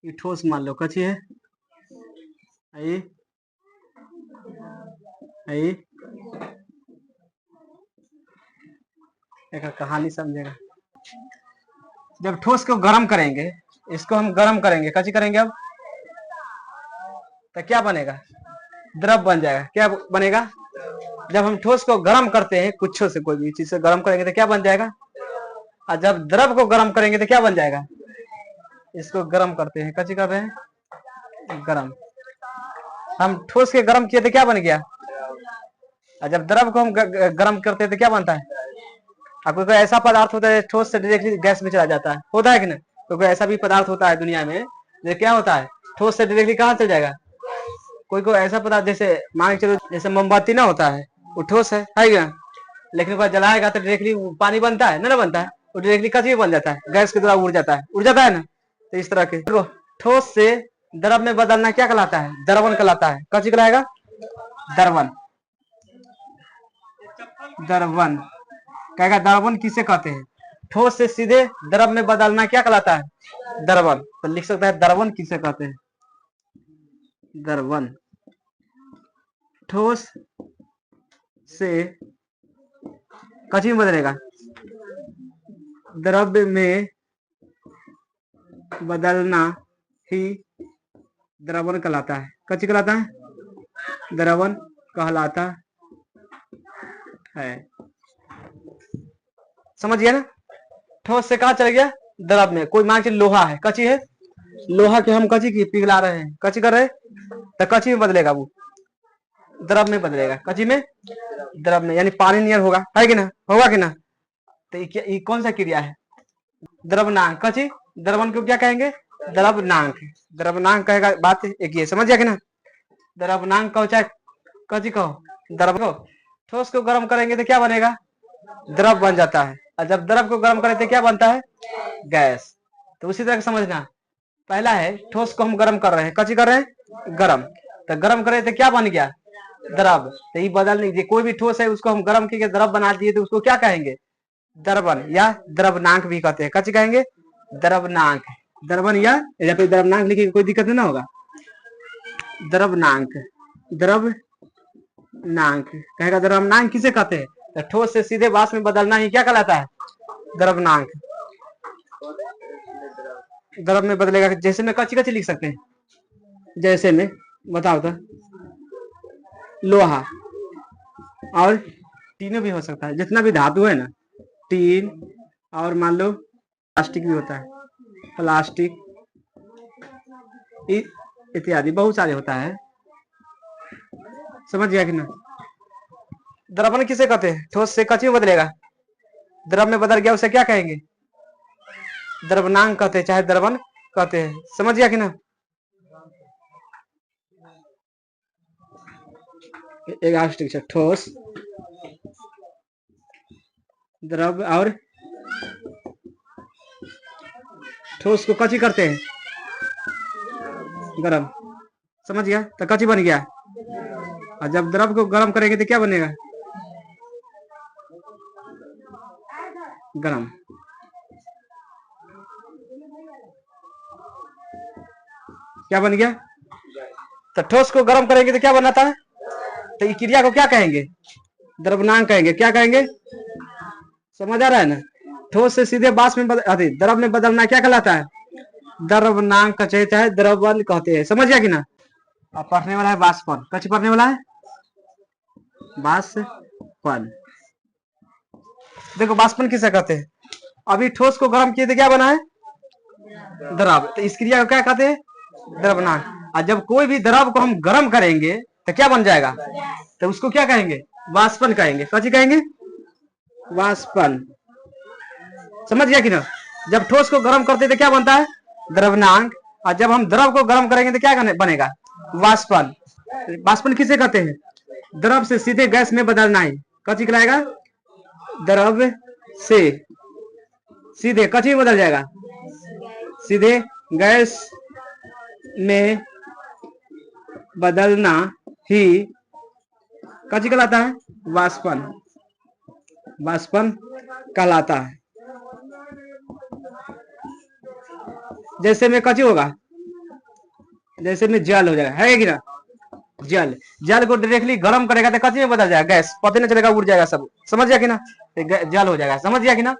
ये ठोस मान लो कची है, आई आई एक कहानी समझेगा। जब ठोस को गर्म करेंगे, इसको हम गर्म करेंगे, कची करेंगे अब, तो क्या बनेगा, द्रव बन जाएगा। क्या बनेगा, जब हम ठोस को गर्म करते हैं, कुछ से कोई भी चीज से गर्म करेंगे तो क्या बन जाएगा, और जब द्रव को गर्म करेंगे तो क्या बन जाएगा, इसको गर्म करते हैं, कची कर रहे हैं, गर्म। हम ठोस के गर्म किए तो क्या बन गया, और जब द्रव को हम गर्म करते हैं तो क्या बनता है। अब कोई ऐसा पदार्थ होता है ठोस से डायरेक्टली गैस में चला जाता है, होता है कि नहीं, क्योंकि ऐसा भी पदार्थ होता है दुनिया में जो क्या होता है, ठोस से डायरेक्टली कहाँ चल जाएगा। कोई कोई ऐसा पदार्थ जैसे मान के चलो, जैसे मोमबत्ती ना होता है, वो ठोस है क्या, लेकिन एक बार जलाएगा तो डायरेक्टली पानी बनता है ना बनता है, वो डायरेक्टली कच भी बन जाता है, गैस के द्वारा उड़ जाता है ना। तो इस तरह के ठोस से द्रव में बदलना क्या कहलाता है, द्रवन कहलाता है। कच कहलाएगा, द्रवन। द्रवन कहेगा, द्रवन किसे कहते हैं, ठोस से सीधे द्रव में बदलना क्या कहलाता है, द्रवन। तो लिख सकता है द्रवन किसे कहते हैं, द्रवन। ठोस से कची में बदलेगा, द्रव्य में बदलना ही द्रवन कहलाता है। कची कहलाता है, द्रवन कहलाता है। समझ गया ना। ठोस से कहा चल गया, द्रव में। कोई मान के लोहा है, कची है, लोहा के हम कची की पिघला रहे हैं, कची कर रहे हैं, तो कची में बदलेगा, वो द्रव में बदलेगा, कची में, द्रव में, यानी पानी नियर होगा, है कि ना, होगा कि ना। तो ये कौन सा क्रिया है, द्रवनांक। कची, द्रवन को क्या कहेंगे, द्रवनांक। द्रवनांक कहेगा, बात एक ये समझ गया कि ना। द्रवनांक कहो चाहे कची कहो, द्रव को ठोस को गर्म करेंगे तो क्या बनेगा, द्रव बन जाता है, और जब द्रव को गर्म करें तो क्या बनता है, गैस। तो उसी तरह समझना, पहला है ठोस को हम गर्म कर रहे हैं, कची कर रहे हैं, गर्म। तो गर्म करें तो क्या बन गया, द्रव। तो ये बदल नहीं, कोई भी ठोस है उसको हम गर्म करके द्रव बना दिए तो उसको क्या कहेंगे, द्रवन या द्रवनांक भी कहते हैं। कच कहेंगे, द्रवनांक। द्रवन या फिर द्रवनांक लिखे, कोई दिक्कत नहीं होगा। द्रवनांक, द्रवनांक कहेगा, द्रवनांक किसे कहते हैं, तो ठोस से सीधे वाष्प में बदलना ही क्या कहलाता है, द्रवनांक। द्रव में बदलेगा, जैसे में कच्ची कच्ची लिख सकते हैं, जैसे में बताओ तो, लोहा, और तीनों भी हो सकता है, जितना भी धातु है ना, टीन, और मान लो प्लास्टिक भी होता है, प्लास्टिक इत्यादि बहुत सारे होता है। समझ गया कि ना। द्रवन किसे कहते हैं, ठोस से कच्ची में बदलेगा, द्रव में बदल गया, उसे क्या कहेंगे, द्रवनांक कहते हैं, चाहे द्रवन कहते हैं। समझ गया कि ना। एक ठोस, द्रव और ठोस को कची करते हैं, गरम। समझ गया, तो कची बन गया, और जब द्रव को गर्म करेंगे तो क्या बनेगा, गरम। क्या बन गया, तो ठोस को गर्म करेंगे तो क्या बनाता है, तो ये क्रिया को क्या कहेंगे, द्रवनांक कहेंगे। क्या कहेंगे, समझ आ रहा है ना। ठोस से सीधे वाष्प में द्रव में बदलना क्या कहलाता है, द्रवनांक चाहे द्रवन कहते हैं। समझ गया कि ना। अब पढ़ने वाला है वाष्पन। कच्ची पढ़ने वाला है, वाष्पन। देखो वाष्पन किसे कहते हैं, अभी ठोस को गर्म किए तो क्या बना है, द्रव। तो इस क्रिया को क्या कहते हैं, द्रवनांक। और जब कोई भी द्रव को हम गर्म करेंगे तो क्या बन जाएगा, तो उसको क्या कहेंगे, वाष्पन कहेंगे। कची कहेंगे, वाष्पन। समझ गया कि ना। जब ठोस को गर्म करते तो क्या बनता है, द्रवनांक, और जब हम द्रव को गर्म करेंगे तो क्या बनेगा, वाष्पन। वाष्पन किसे कहते हैं, द्रव से सीधे गैस में बदलना ही कची कहलाएगा, द्रव से सीधे कची में बदल जाएगा, सीधे गैस में बदलना ही कची कहलाता है, वाष्पन। वाष्पन कहलाता है। जैसे में कची होगा, जैसे में जल हो जाएगा, है कि ना। जल, जल को डायरेक्टली गर्म करेगा तो कथी में बदल जाएगा, गैस, पता नहीं चलेगा, उड़ जाएगा सब, समझ गया कि ना। तो जल हो जाएगा, समझ गया कि ना।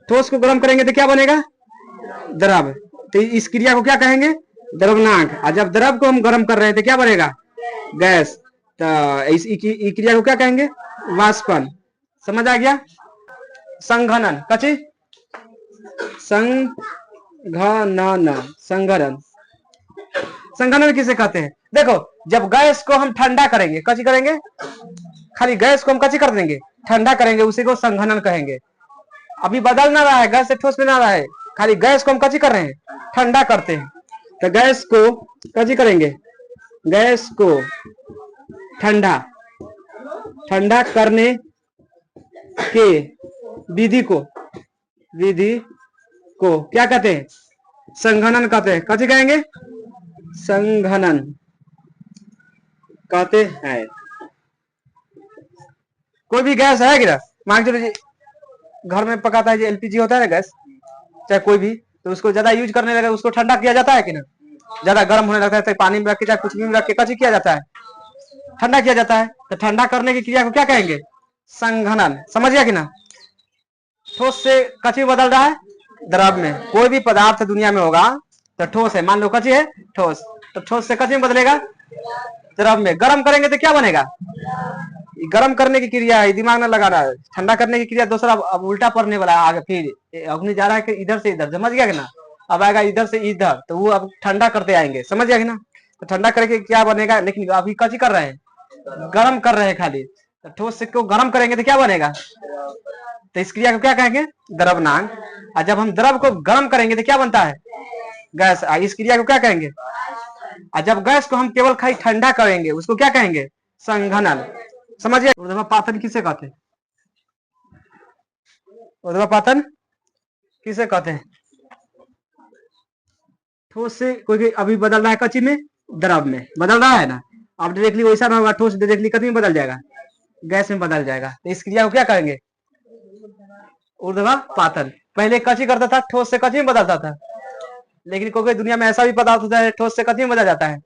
ठोस को गर्म करेंगे तो क्या बनेगा, द्रव। तो इस क्रिया को क्या कहेंगे, द्रवनांक। और जब द्रव को हम गर्म कर रहे हैं तो क्या बनेगा, गैस। तो इस क्रिया को क्या कहेंगे, वाष्पन। समझ आ गया। संघनन, कची, संघनन, संघनन। संघनन किसे कहते हैं, देखो जब गैस को हम ठंडा करेंगे, कची करेंगे, खाली गैस को हम कची कर देंगे, ठंडा करेंगे, उसी को संघनन कहेंगे। अभी बदल ना रहा है, गैस से ठोस में ना रहा है, खाली गैस को हम कची कर रहे हैं, ठंडा करते हैं। तो गैस को कची करेंगे, गैस को ठंडा, ठंडा करने के विधि को, विधि को क्या कहते हैं, संघनन कहते हैं। कथी कहेंगे, संघनन कहते हैं। कोई भी गैस है कि मान के चलिए घर में पकाता है, जो एलपीजी होता है ना गैस, चाहे कोई भी, तो उसको ज्यादा यूज करने लगे उसको ठंडा किया जाता है कि ना, ज्यादा गर्म होने लगता है, चाहे पानी में रख के चाहे कुछ भी में रख के कची किया जाता है, ठंडा किया जाता है। तो ठंडा करने की क्रिया को क्या कहेंगे, संघनन। समझ गया कि ना। ठोस से कची बदल रहा है, द्रव में। कोई भी पदार्थ दुनिया में होगा तो ठोस है, मान लो कची है, ठोस, तो ठोस से कची में बदलेगा, द्रव में। गर्म करेंगे तो क्या बनेगा, गर्म करने की क्रिया है, दिमाग ना लगा रहा है। ठंडा करने की क्रिया दूसरा, अब उल्टा पड़ने वाला है आगे, फिर अग्नि जा रहा है कि इधर से इधर, समझ गया कि ना। अब आएगा इधर से इधर, तो वो अब ठंडा करते आएंगे, समझ गया कि ना। तो ठंडा करके क्या बनेगा, लेकिन अभी कची कर रहे हैं, गर्म कर रहे हैं खाली। तो ठोस से को गर्म करेंगे तो क्या बनेगा, तो इस क्रिया को क्या कहेंगे, द्रवनांक। और जब हम द्रव को गर्म करेंगे तो क्या बनता है, गैस। इस क्रिया को क्या कहेंगे, और जब गैस को हम केवल खाली ठंडा करेंगे उसको क्या कहेंगे, संघनन। समझिए। ऊर्ध्वापातन किसे कहते हैं, ऊर्ध्वापातन किसे कहते हैं, ठोस से कोई अभी बदल रहा है कच्ची में, द्रव में बदल रहा है ना। अब डायरेक्टली वैसा ना होगा, ठोस डायरेक्टली कच्ची में बदल जाएगा, गैस में बदल जाएगा। तो इस क्रिया को क्या कहेंगे, ऊर्ध्वापातन। पहले कच्ची करता था, ठोस से कच्ची में बदलता था, लेकिन कोई दुनिया में ऐसा भी पदार्थ होता है ठोस से कच्ची में बदल जाता है,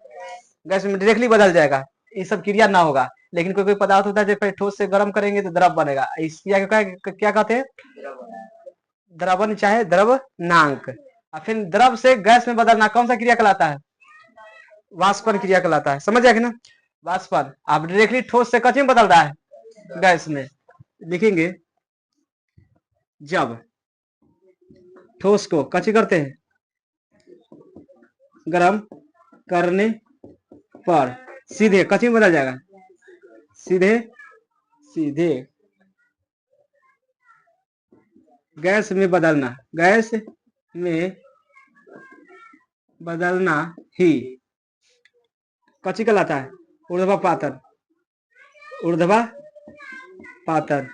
गैस में डायरेक्टली बदल जाएगा, ये सब क्रिया ना होगा। लेकिन कोई पदार्थ होता है जो ठोस से गर्म करेंगे तो द्रव बनेगा। इस क्रिया को क्या कहते हैं, द्रवन चाहे द्रवनांक। और फिर द्रव से गैस में बदलना कौन सा क्रिया कहलाता है, वाष्पन क्रिया कहलाता है। समझ जाएगा ना, वाष्पन। अब डायरेक्टली ठोस से कच्ची में बदल रहा है, गैस में। लिखेंगे जब ठोस को कच्ची करते हैं, गर्म करने पर सीधे कच्ची में बदल जाएगा, सीधे सीधे गैस में बदलना, गैस में बदलना ही कच्ची कहलाता है, ऊर्ध्वापातन, ऊर्ध्वापातन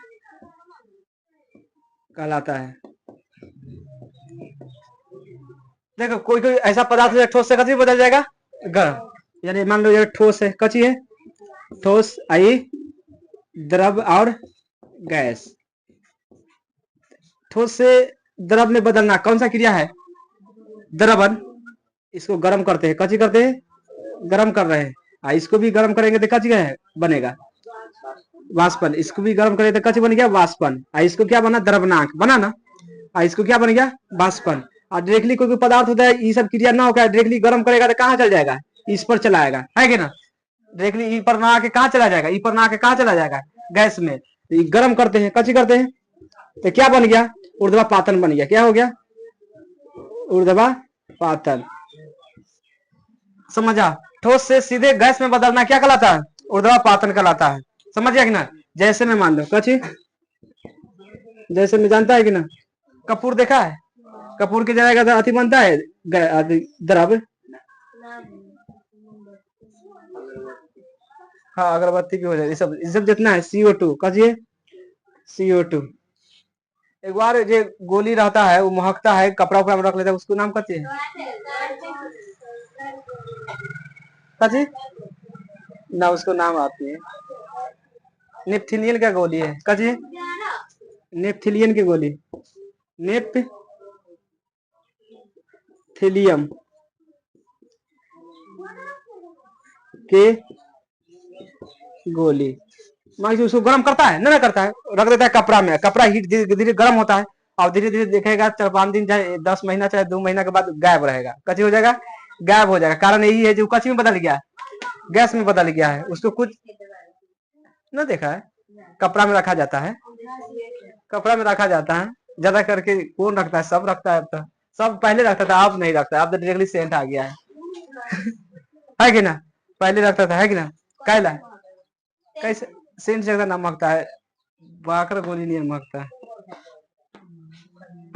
कहलाता है। देखो कोई कोई ऐसा पदार्थ है ठोस से कच्ची बदल जाएगा, गर्म। यानी मान लो ये ठोस है, कच्ची है, ठोस आई, द्रव और गैस। ठोस से द्रव में बदलना कौन सा क्रिया है, द्रवन। इसको गर्म करते हैं, कच्ची करते हैं, गर्म कर रहे हैं। इसको भी गर्म करेंगे तो कच्ची बनेगा, वाष्पन। इसको भी गर्म करेंगे तो कच्ची बन गया, वाष्पन। इसको क्या बना, द्रवनांक बना ना। इसको क्या बन गया, वाष्पन। और डायरेक्टली कोई पदार्थ होता है, ये सब क्रिया ना होकर डायरेक्टली गर्म करेगा तो कहाँ चल जाएगा, इस पर चला आएगा, है कि ना। डायरेक्टली ई पर ना आके कहाँ चला जाएगा, ई पर ना आके कहाँ चला जाएगा, गैस में। तो गर्म करते हैं, कच्ची करते हैं, तो क्या बन गया, ऊर्ध्वापातन बन गया। क्या हो गया, ऊर्ध्वापातन। समझा। ठोस से सीधे गैस में बदलना क्या कहलाता है, ऊर्ध्वापातन कहलाता है। समझ गया कि ना। जैसे में मान लो कच्ची, जैसे में जानता है कि ना, कपूर देखा है, कपूर की जगह का अति बनता है, द्रव। हाँ अगरबत्ती भी हो जाए, ये सब जितना है CO2 कहिए, CO2। एक बार जो गोली रहता है वो महकता है, कपड़ा उपड़ा में रख लेता है, उसको नाम कहते हैं कथी ना, उसको नाम आती है, नेपथिलियन का गोली है, कहिए नेपथिलियन की गोली, नेपथिलियम। के गोली। मान लीजिए उसको गर्म करता है ना करता है, रख देता है कपड़ा में, कपड़ा हीट धीरे धीरे गर्म होता है और धीरे धीरे देखेगा 4-5 दिन चाहे 10 महीना चाहे 2 महीना के बाद गायब रहेगा, कच्ची हो जाएगा, गायब हो जाएगा। कारण यही है जो कच्ची में बदल गया, गैस में बदल गया है। उसको कुछ ना देखा है, कपड़ा में रखा जाता है, कपड़ा में रखा जाता है ज्यादा करके। कौन रखता है? सब रखता है अब तो, सब पहले रखता था, अब नहीं रखता, अब तो डायरेक्टली सेंट आ गया है कि ना? पहले रखता था, है कि ना? कैला कैसे सेंट जगह ना महकता है, बाकर गोली नहीं महकता है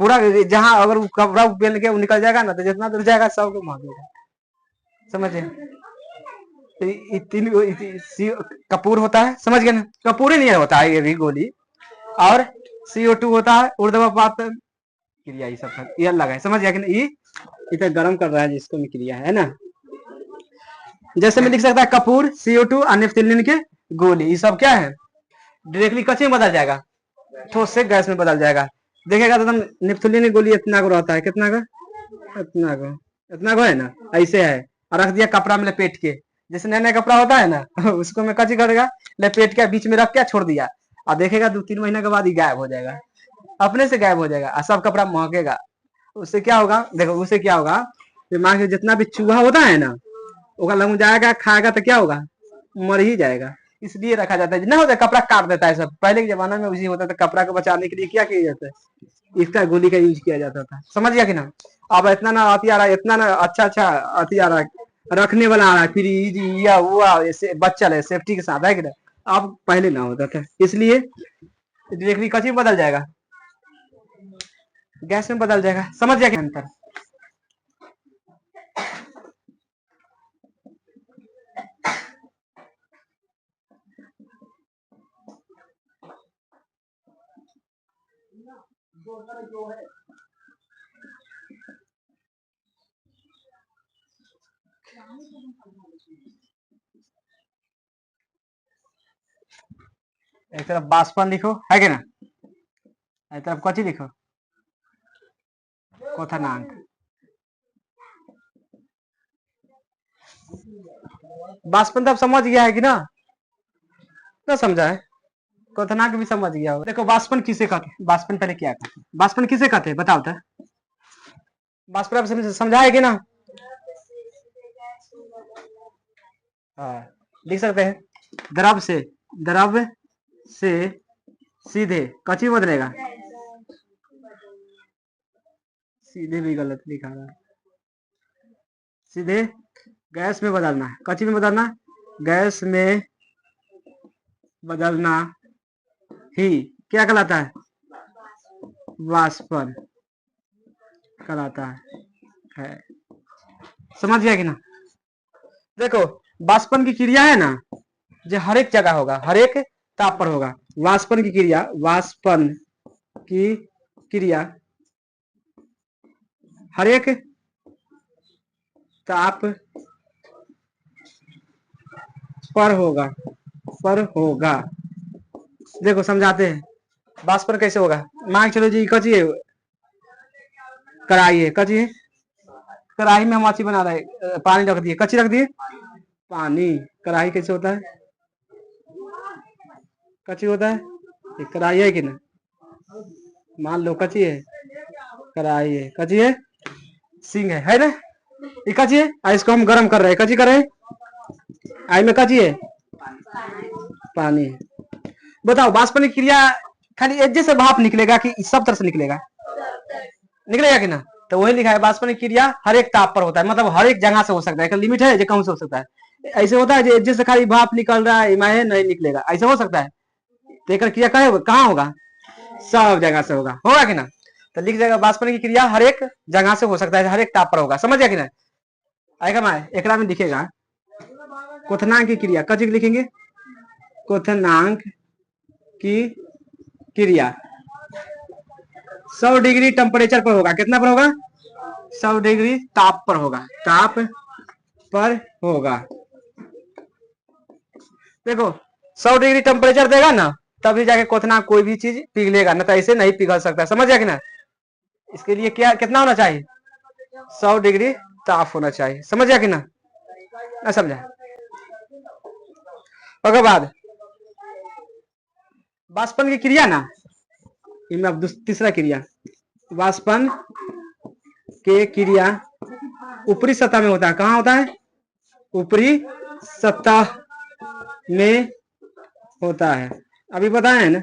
पूरा। जहां अगर वो कपड़ा पहन के वो निकल जाएगा ना, तो जितना दूर जाएगा सबको महकेगा, समझे? तीन कपूर होता है, समझ गए ना? कपूर ही नहीं होता है ये भी गोली, और CO2 होता है, ऊर्ध्वपात क्रिया, ये सब ये अलग है, समझ गया कि नहीं? ये इतना गर्म कर रहा है जिसको में क्रिया है ना। जैसे में लिख सकता है कपूर, CO2 और नेफ्थलीन के गोली, ये सब क्या है? डायरेक्टली कच्चे में बदल जाएगा, ठोस से गैस में बदल जाएगा। देखेगा तो नेफ्थलीन की गोली इतना को रहता है, कितना का? इतना को है ना, ऐसे है, और रख दिया कपड़ा में लपेट के, जैसे नया नया कपड़ा होता है ना उसको में कच्ची करेगा, लपेट के बीच में रख के छोड़ दिया, और देखेगा 2-3 महीने के बाद ही गायब हो जाएगा, अपने से गायब हो जाएगा, और सब कपड़ा महकेगा। उससे क्या होगा? देखो उससे क्या होगा, मान के जितना भी चूहा होता है ना, वो लग जाएगा, खाएगा तो क्या होगा? मर ही जाएगा। इसलिए रखा जाता है ना, होता है कपड़ा काट देता है सब। पहले के जमाना में उसी होता था, कपड़ा को बचाने के लिए क्या किया जाता है? इसका गोली का यूज किया जाता था, समझ गया कि ना? अब इतना ना अति आ रहा है, इतना ना अच्छा अच्छा अति आ रहा है, रखने वाला आ रहा है, फ्रिज या हुआ ऐसे बच्चा है सेफ्टी के साथ, है कि ना? अब पहले ना होता था, इसलिए डायरेक्टली कच्ची में बदल जाएगा, गैस में बदल जाएगा, समझ गया कि अंतर? एक तरफ बाष्पन लिखो, है कि ना? एक तरफ कच्ची लिखो, क्वथनांक। बाष्पन तो समझ गया है कि ना? ना समझा है? क्वथनांक भी समझ गया हो। देखो बाष्पन किसे कहते हैं? बाष्पन पहले क्या कहते हैं? बाष्पन किसे कहते हैं बताओ तो? बाष्पन आप समझा है कि ना? हाँ, लिख सकते हैं द्रव से, द्रव से सीधे कच्ची बदलेगा, सीधे भी गलत लिखा रहा है, सीधे गैस में बदलना, कच्ची में बदलना, गैस में बदलना ही क्या कहलाता है? वाष्पन कहलाता है। समझ गया कि ना? देखो वाष्पन की क्रिया है ना, जो हर एक जगह होगा, हर एक ताप पर होगा। वाष्पन की क्रिया, वाष्पन की क्रिया हर एक ताप पर होगा, पर होगा। देखो समझाते हैं वाष्पन कैसे होगा। मान चलो जी कच्ची है, कढ़ाई है, कच्ची है, कढ़ाई में हम मच्छी बना रहे हैं, पानी रख दिए, कच्ची रख दिए, पानी, कढ़ाई कैसे होता है? कच्ची होता है। ये कढ़ाई है कि ना? मान लो कच्ची है, कढ़ाई है, कच्ची है, सिंग है ना? ये कच्ची है, इसको हम गर्म कर रहे हैं, कच्ची कर रहे हैं, आई में कच्ची है, पानी है। बताओ वाष्पन की क्रिया खाली एक जैसे भाप निकलेगा कि सब तरह से निकलेगा? निकलेगा कि ना? तो वही लिखा है वाष्पन की क्रिया हर एक ताप पर होता है, मतलब हर एक जगह से हो सकता है, लिमिट है जो कम से हो सकता है। ऐसे होता है जैसे खाली भाप निकल रहा है, नहीं निकलेगा, ऐसा हो सकता है? तो क्रिया कहाँ होगा? सब जगह से होगा कि ना? तो लिख जाएगा वाष्पन की क्रिया हर एक जगह से हो सकता है, हर एक ताप पर होगा, समझ गया कि ना? आएगा एक में लिखेगा क्वथनांक की क्रिया, कच्ची लिखेंगे क्वथनांक की क्रिया 100 डिग्री टेम्परेचर पर होगा। कितना पर होगा? 100 डिग्री ताप पर होगा, ताप पर होगा। देखो 100 डिग्री टेम्परेचर देगा ना, तभी जाके क्वथनांक कोई भी चीज पिघलेगा, ना तो ऐसे नहीं पिघल सकता, समझ गया कि ना? इसके लिए क्या कितना होना चाहिए? 100 डिग्री ताप होना चाहिए, समझ गया कि ना? समझा? ओके बाद वाष्पन की क्रिया ना, इनमें अब तीसरा क्रिया वाष्पन के क्रिया ऊपरी सतह में होता है। कहाँ होता है? ऊपरी सतह में होता है। अभी बताया है ना,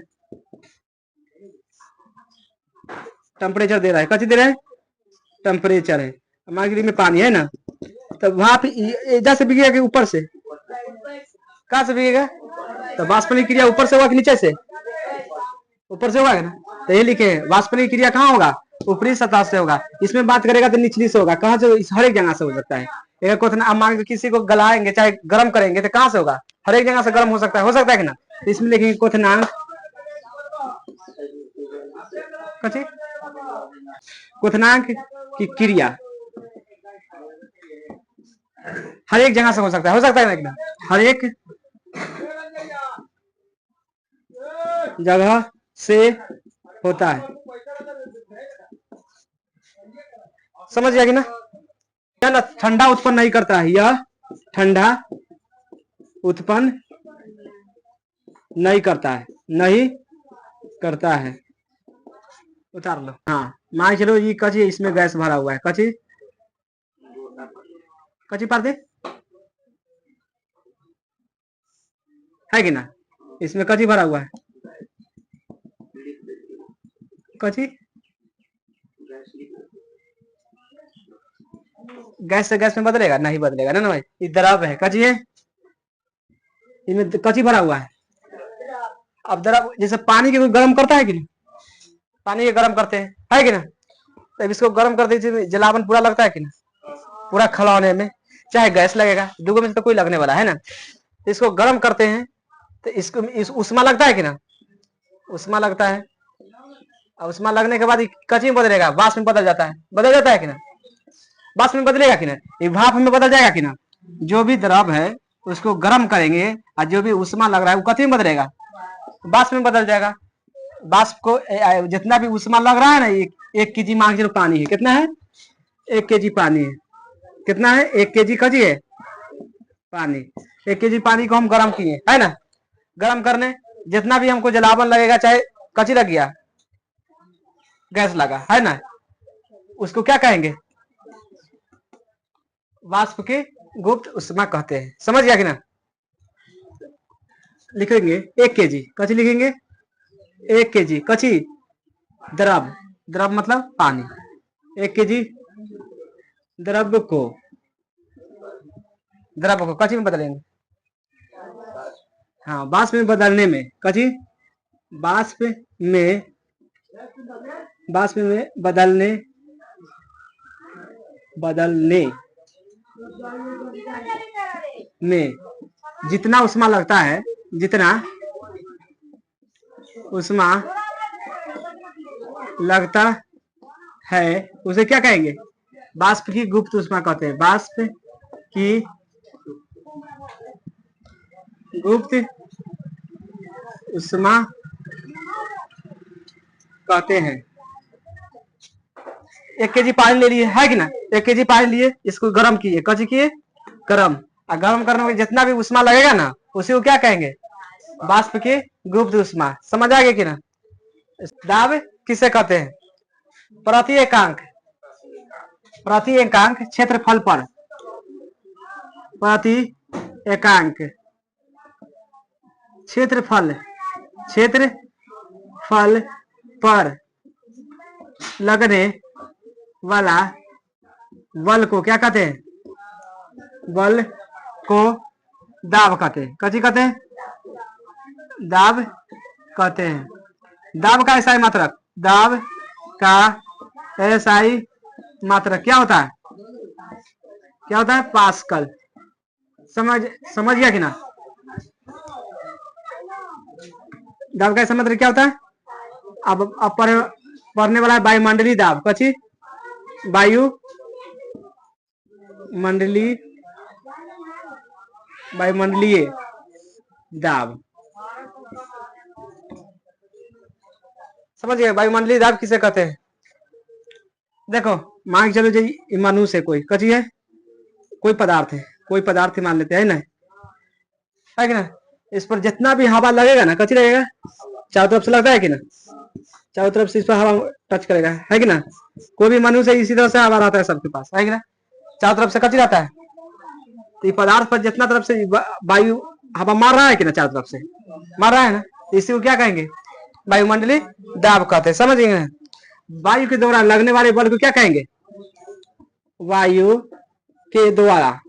टेम्परेचर दे रहा है, कथी दे रहा है? टेम्परेचर है। हमारे में पानी है ना, तो वहां पे इधर से बिगेगा कि ऊपर से? कहां से बिगेगा? तो वाष्पन की क्रिया ऊपर से होगा कि नीचे से? ऊपर से होगा ना। तो ये लिखे वाष्पन की क्रिया कहाँ होगा? ऊपरी सतह से होगा। इसमें बात करेगा तो निचली से होगा। कहाँ से? हर एक जगह से हो सकता है। एक क्वेश्चन आप मान के किसी को गलाएंगे चाहे गर्म करेंगे तो कहाँ से होगा? हर एक जगह से गर्म हो सकता है कि ना। तो इसमें लिखेंगे क्वेश्चनांक क्वेश्चनांक की क्रिया हर एक जगह से हो सकता है ना। हर एक जगह से होता है। समझ गया कि ना? यह ठंडा उत्पन्न नहीं करता है। यह ठंडा उत्पन्न नहीं करता है, नहीं करता है। उतार लो। हाँ मान चलो ये कची, इसमें गैस भरा हुआ है। कची कची पार दे है कि ना? इसमें कची भरा हुआ है। कची गैस से गैस में बदलेगा? नहीं बदलेगा ना भाई। ये द्रव है। कची है, इसमें कची भरा हुआ है। अब द्रव जैसे पानी के कोई गर्म करता है कि नहीं? पानी के गर्म करते हैं है कि ना? तब इसको गर्म कर दीजिए, जलावन पूरा लगता है कि ना? पूरा खिलौने में चाहे गैस लगेगा, दुगो में से तो कोई लगने वाला है ना। इसको गर्म करते हैं तो इसको उष्मा लगता है कि ना? उष्मा लगता है। और उष्मा लगने के बाद कची में बदलेगा? वाष्प में बदल जाता है कि ना? वाष्प में बदलेगा कि ना? ये भाप में बदल जाएगा कि ना? जो भी द्रव है उसको गर्म करेंगे और जो भी उष्मा लग रहा है वो कथी में बदलेगा? वाष्प में बदल जाएगा। वाष्प को जितना भी उष्मा लग रहा है ना, 1 kg मान चलो पानी है। कितना है? 1 kg पानी है। कितना है? 1 kg कजी है पानी। 1 kg पानी को हम गर्म किए है ना। गर्म करने जितना भी हमको जलावन लगेगा, चाहे कची लग गया, गैस लगा है ना, उसको क्या कहेंगे? वाष्प की गुप्त उष्मा कहते हैं। समझ गया कि ना? लिखेंगे 1 kg कची, लिखेंगे 1 kg कची द्रव, द्रव मतलब पानी। 1 kg द्रव को कची में बदलेंगे। हाँ वाष्प में बदलने में कची, वाष्प में बदलने में जितना उष्मा लगता है, जितना उष्मा लगता है उसे क्या कहेंगे? वाष्प की गुप्त उष्मा कहते हैं। वाष्प की गुप्त उष्मा कहते हैं। 1 kg पानी ले लिए है कि ना? 1 kg पानी लिए, इसको गर्म किए, कची किए गर्म। और गर्म करने में जितना भी उष्मा लगेगा ना, उसी को क्या कहेंगे? वाष्प की गुप्त उष्मा। समझ आ गया कि ना? दाब किसे कहते हैं? प्रति एकांक क्षेत्रफल पर, प्रति एकांक क्षेत्रफल पर लगने वाला बल को क्या कहते हैं? बल को दाब कहते हैं। कथी कहते हैं? दाब कहते हैं। दाब का एसआई मात्रक, दाब का एसआई मात्रक क्या होता है? पास्कल। समझ गया कि ना? दाब का एसआई मात्रक क्या होता है? अब पढ़ने वाला है वायुमंडलीय दाब। कची वायुमंडलीय दाब। समझ गए? वायुमंडलीय दाब किसे कहते हैं? देखो मान के चलो जी मनुष्य है, कोई कची है, कोई पदार्थ है मान लेते हैं ना, है कि ना? इस पर जितना भी हवा लगेगा ना, कच्ची लगेगा, चारों तरफ से लगता है कि ना, चारों तरफ से इस पर हवा टच करेगा, है कि ना। कोई भी मनुष्य इसी तरह से हवा रहता है सबके पास, है कि ना, चारों तरफ से कच्ची रहता है। तो पदार्थ पर जितना तरफ से वायु हवा मार रहा है कि ना, चारों तरफ से मार रहा है ना, इसी को क्या कहेंगे, वायुमंडलीय दाब कहते हैं, समझ गए। वायु के द्वारा लगने वाले बल को क्या कहेंगे, वायु के द्वारा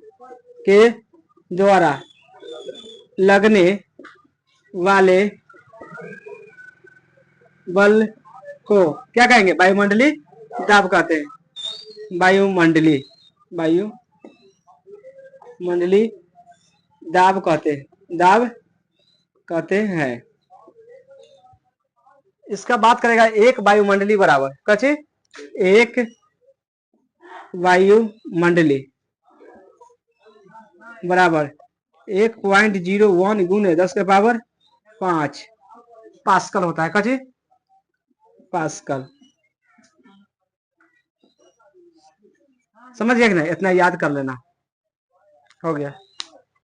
लगने वाले बल को क्या कहेंगे, वायुमंडलीय दाब कहते हैं। वायुमंडलीय दाब कहते हैं। इसका बात करेगा, एक वायुमंडलीय बराबर कची, एक वायुमंडलीय बराबर 1.01 गुने 10 के पावर 5 पास्कल होता है, कची पास्कल। समझ गया कि नहीं, इतना याद कर लेना, हो गया।